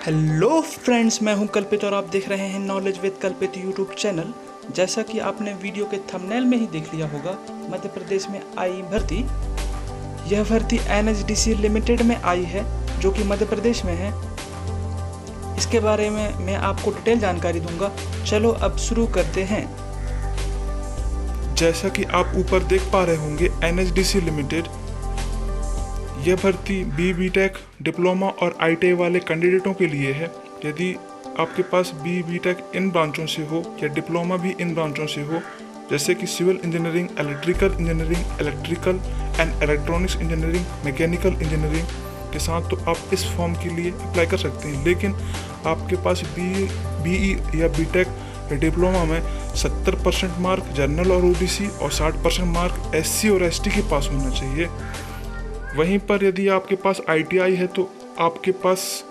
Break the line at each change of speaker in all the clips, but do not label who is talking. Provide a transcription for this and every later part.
Hello friends, मैं हूं कल्पित और आप देख रहे हैं नॉलेज विद कल्पित यूट्यूब चैनल। जैसा कि आपने वीडियो के थंबनेल में ही देख लिया होगा, मध्य प्रदेश में आई भर्ती। यह भर्ती NHDC लिमिटेड में आई है, जो कि मध्य प्रदेश में है। इसके बारे में मैं आपको डिटेल जानकारी दूंगा। चलो अब शुरू करते हैं।
जैसा कि आप ऊपर देख पा रहे होंगे, NHDC लिमिटेड यह भर्ती BTech डिप्लोमा और ITI वाले कैंडिडेटों के लिए है। यदि आपके पास BTech इन ब्रांचों से हो या डिप्लोमा भी इन ब्रांचों से हो, जैसे कि civil engineering, electrical and electronics engineering, mechanical engineering के साथ, तो आप इस फॉर्म के लिए अप्लाई कर सकते हैं। लेकिन आपके पास BE या BTech डिप्लोमा में 70% मार्क जनरल और OBC और 60% मार्क SC और ST के पास होना चाहिए। वहीं पर यदि आपके पास ITI है तो आपके पास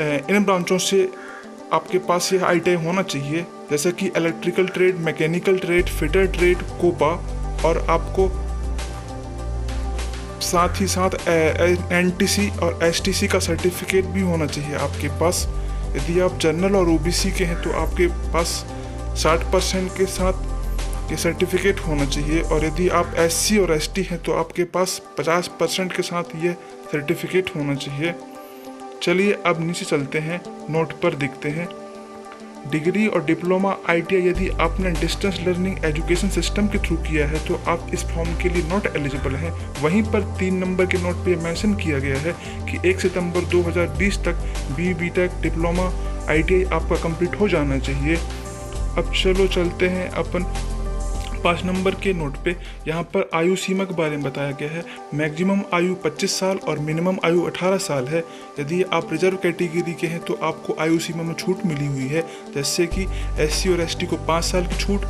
इन ब्रांचों से आपके पास यह ITI होना चाहिए, जैसे कि electrical trade, mechanical trade, fitter trade, COPA, और आपको साथ ही साथ NTC और STC का सर्टिफिकेट भी होना चाहिए आपके पास। यदि आप जनरल और OBC के हैं तो आपके पास 60% के साथ ये सर्टिफिकेट होना चाहिए, और यदि आप SC और ST हैं तो आपके पास 50% के साथ ये सर्टिफिकेट होना चाहिए। चलिए अब नीचे चलते हैं, नोट पर देखते हैं। डिग्री और डिप्लोमा ITI यदि आपने डिस्टेंस लर्निंग एजुकेशन सिस्टम के थ्रू किया है तो आप इस फॉर्म के लिए नॉट एलिजिबल हैं। वहीं पर 3 नंबर के नोट पे मेंशन किया गया है कि 1 सितंबर 2020 तक BTech डिप्लोमा ITI आपका कंप्लीट हो जाना चाहिए। अब चलो चलते हैं अपन 5 नंबर के नोट पे। यहाँ पर आयु सीमा के बारे में बताया गया है। मैक्सिमम आयु 25 साल और मिनिमम आयु 18 साल है। यदि आप रिजर्व कैटेगरी के हैं तो आपको आयु सीमा में छूट मिली हुई है, जैसे कि SC और ST को 5 साल की छूट,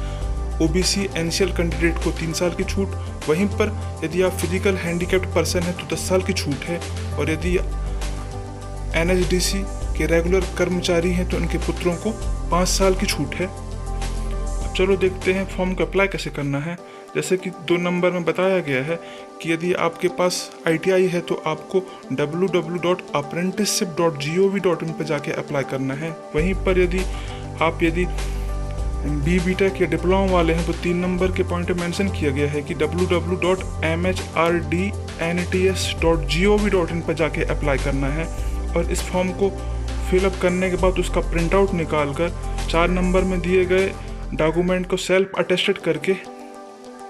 OBC NCL कैंडिडेट को 3 साल की छूट। वहीं पर यदि आप फिजिकल हैंडीकैप्ड पर्सन हैं तो 10 साल की छूट है, और यदि NHDC के रेगुलर कर्मचारी हैं तो उनके पुत्रों को 5 साल की छूट है। चलो देखते हैं फॉर्म को अप्लाई कैसे करना है। जैसे कि 2 नंबर में बताया गया है कि यदि आपके पास ITI है तो आपको www.apprenticeship.gov.in पर जाके अप्लाई करना है। वहीं पर यदि BTech या डिप्लोमा वाले हैं तो 3 नंबर के पॉइंट में मेंशन किया गया है कि www.mhrdnts.gov.in पर जाके अप्लाई करना है, और इस फॉर्म को फिलअप करने के बाद उसका प्रिंट आउट निकाल कर 4 नंबर में दिए गए डॉक्यूमेंट को सेल्फ अटेस्टेड करके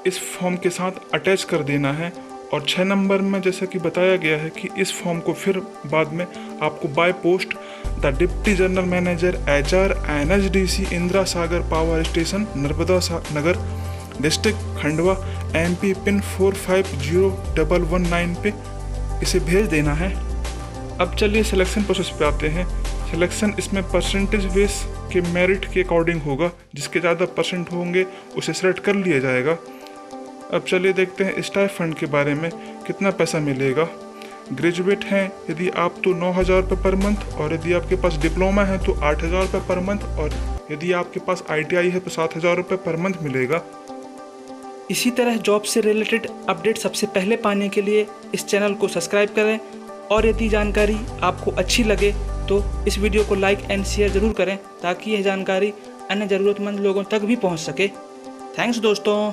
इस फॉर्म के साथ अटैच कर देना है। और 6 नंबर में जैसा कि बताया गया है कि इस फॉर्म को फिर बाद में आपको by post the deputy general manager HR NHDC Indira Sagar power station Narmada Nagar district Khandwa MP pin 450119 पे इसे भेज देना है। अब चलिए सिलेक्शन प्रोसेस पे आते हैं। सिलेक्शन इसमें परसेंटेज बेस के मेरिट के अकॉर्डिंग होगा। जिसके ज़्यादा परसेंट होंगे उसे सेलेक्ट कर लिया जाएगा। अब चलिए देखते हैं स्टाइपेंड के बारे में, कितना पैसा मिलेगा। ग्रेजुएट हैं यदि आप तो 9,000 रुपये पर मंथ, और यदि आपके पास डिप्लोमा है तो 8,000 रुपये पर मंथ, और यदि आपके पास ITI है तो 7,000 रुपये पर मंथ मिलेगा।
इसी तरह जॉब से रिलेटेड अपडेट सबसे पहले पाने के लिए इस चैनल को सब्सक्राइब करें, और यदि जानकारी आपको अच्छी लगे तो इस वीडियो को लाइक एंड शेयर ज़रूर करें, ताकि यह जानकारी अन्य ज़रूरतमंद लोगों तक भी पहुंच सके। थैंक्स दोस्तों।